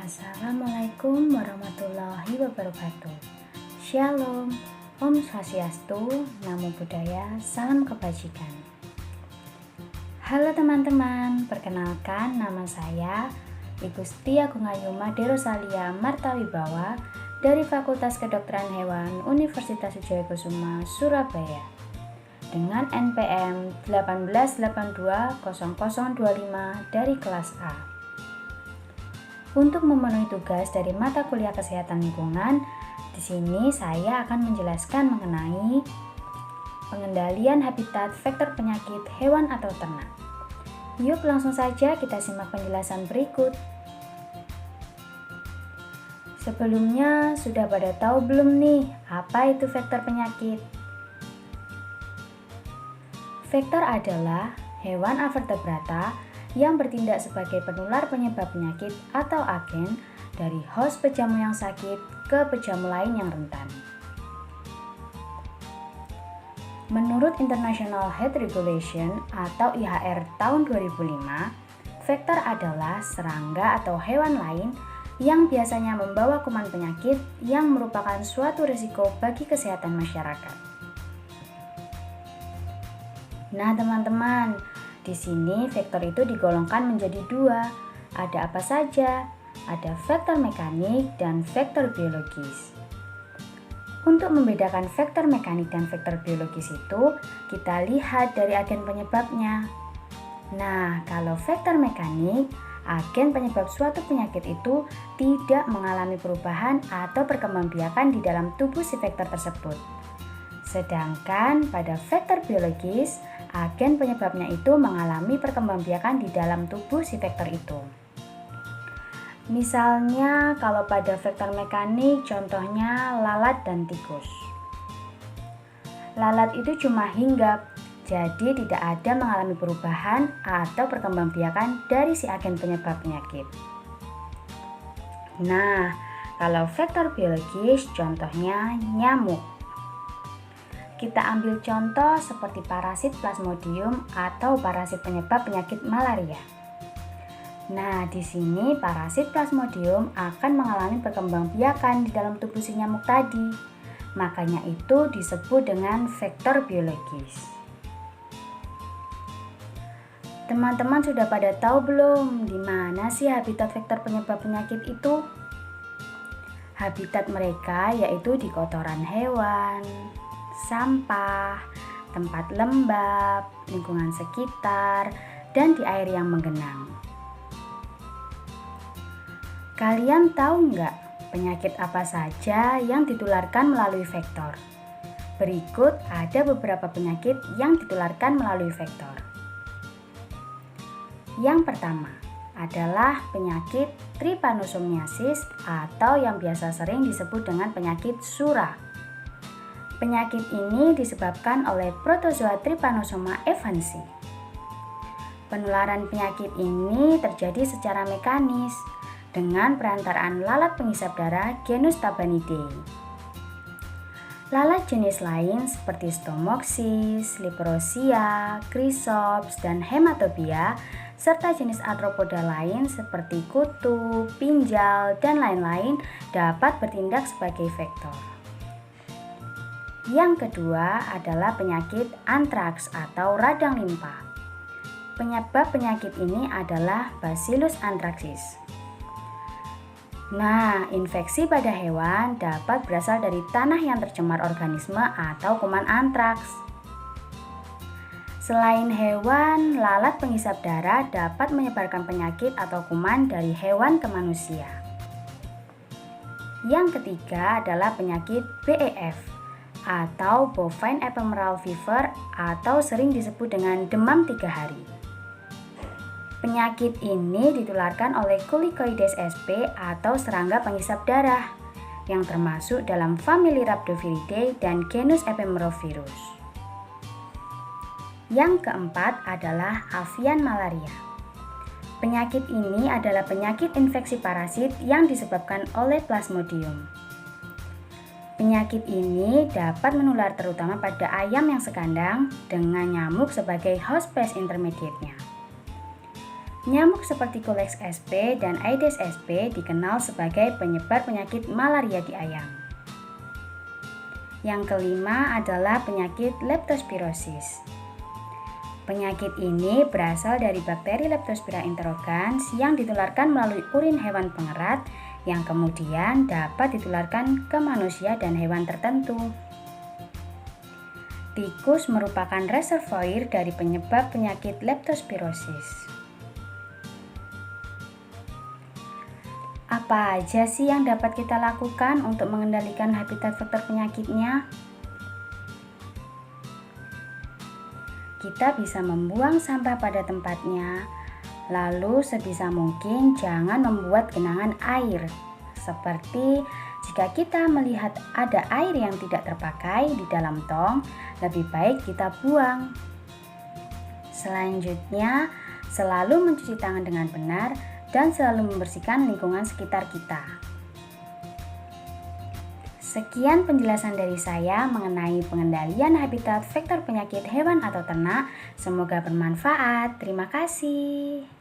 Assalamualaikum warahmatullahi wabarakatuh. Shalom, Om Swastiastu, Namo Buddhaya, Salam Kebajikan. Halo teman-teman, perkenalkan nama saya Ibu Setia Gungayuma Derosalia Martawibawa dari Fakultas Kedokteran Hewan Universitas Wijayakesuma, Surabaya dengan NPM 18820025 dari kelas A. Untuk memenuhi tugas dari mata kuliah kesehatan lingkungan, di sini saya akan menjelaskan mengenai pengendalian habitat vektor penyakit hewan atau ternak. Yuk langsung saja kita simak penjelasan berikut. Sebelumnya sudah pada tahu belum nih apa itu vektor penyakit? Vektor adalah hewan avertebrata yang bertindak sebagai penular penyebab penyakit atau agen dari host pejamu yang sakit ke pejamu lain yang rentan. Menurut International Health Regulation atau IHR tahun 2005, vektor adalah serangga atau hewan lain yang biasanya membawa kuman penyakit yang merupakan suatu risiko bagi kesehatan masyarakat. Nah teman-teman, di sini vektor itu digolongkan menjadi dua. Ada apa saja? Ada vektor mekanik dan vektor biologis. Untuk membedakan vektor mekanik dan vektor biologis itu, kita lihat dari agen penyebabnya. Nah, kalau vektor mekanik, agen penyebab suatu penyakit itu tidak mengalami perubahan atau perkembangbiakan di dalam tubuh si vektor tersebut. Sedangkan pada vektor biologis, agen penyebabnya itu mengalami perkembangbiakan di dalam tubuh si vektor itu. Misalnya kalau pada vektor mekanik contohnya lalat dan tikus. Lalat itu cuma hinggap, jadi tidak ada mengalami perubahan atau perkembangbiakan dari si agen penyebab penyakit. Nah, kalau vektor biologis contohnya nyamuk. Kita ambil contoh seperti parasit Plasmodium atau parasit penyebab penyakit malaria. Nah, di sini parasit Plasmodium akan mengalami perkembangbiakan di dalam tubuh si nyamuk tadi. Makanya itu disebut dengan vektor biologis. Teman-teman sudah pada tahu belum di mana sih habitat vektor penyebab penyakit itu? Habitat mereka yaitu di kotoran hewan, sampah, tempat lembab, lingkungan sekitar, dan di air yang menggenang. Kalian tahu nggak penyakit apa saja yang ditularkan melalui vektor? Berikut ada beberapa penyakit yang ditularkan melalui vektor. Yang pertama adalah penyakit trypanosomiasis atau yang biasa sering disebut dengan penyakit sura. Penyakit ini disebabkan oleh protozoa Trypanosoma evansi. Penularan penyakit ini terjadi secara mekanis dengan perantaraan lalat penghisap darah genus Tabanidae. Lalat jenis lain seperti Stomoxys, Leprosia, Chrysops, dan Hematobia, serta jenis arthropoda lain seperti kutu, pinjal, dan lain-lain dapat bertindak sebagai vektor. Yang kedua adalah penyakit antraks atau radang limpa. Penyebab penyakit ini adalah Bacillus anthracis. Nah, infeksi pada hewan dapat berasal dari tanah yang tercemar organisme atau kuman antraks. Selain hewan, lalat penghisap darah dapat menyebarkan penyakit atau kuman dari hewan ke manusia. Yang ketiga adalah penyakit BEF atau Bovine Ephemeral Fever atau sering disebut dengan demam 3 hari. Penyakit ini ditularkan oleh Culicoides sp atau serangga penghisap darah yang termasuk dalam famili Rhabdoviridae dan genus Ephemerovirus. Yang keempat adalah avian malaria. Penyakit ini adalah penyakit infeksi parasit yang disebabkan oleh Plasmodium. Penyakit ini dapat menular terutama pada ayam yang sekandang dengan nyamuk sebagai host pest intermediate-nya. Nyamuk seperti Culex sp dan Aedes sp dikenal sebagai penyebar penyakit malaria di ayam. Yang kelima adalah penyakit leptospirosis. Penyakit ini berasal dari bakteri Leptospira interrogans yang ditularkan melalui urin hewan pengerat yang kemudian dapat ditularkan ke manusia dan hewan tertentu. Tikus merupakan reservoir dari penyebab penyakit leptospirosis. Apa aja sih yang dapat kita lakukan untuk mengendalikan habitat vektor penyakitnya? Kita bisa membuang sampah pada tempatnya, lalu sebisa mungkin jangan membuat genangan air. Seperti jika kita melihat ada air yang tidak terpakai di dalam tong, lebih baik kita buang. Selanjutnya, selalu mencuci tangan dengan benar dan selalu membersihkan lingkungan sekitar kita. Sekian penjelasan dari saya mengenai pengendalian habitat vektor penyakit hewan atau ternak. Semoga bermanfaat. Terima kasih.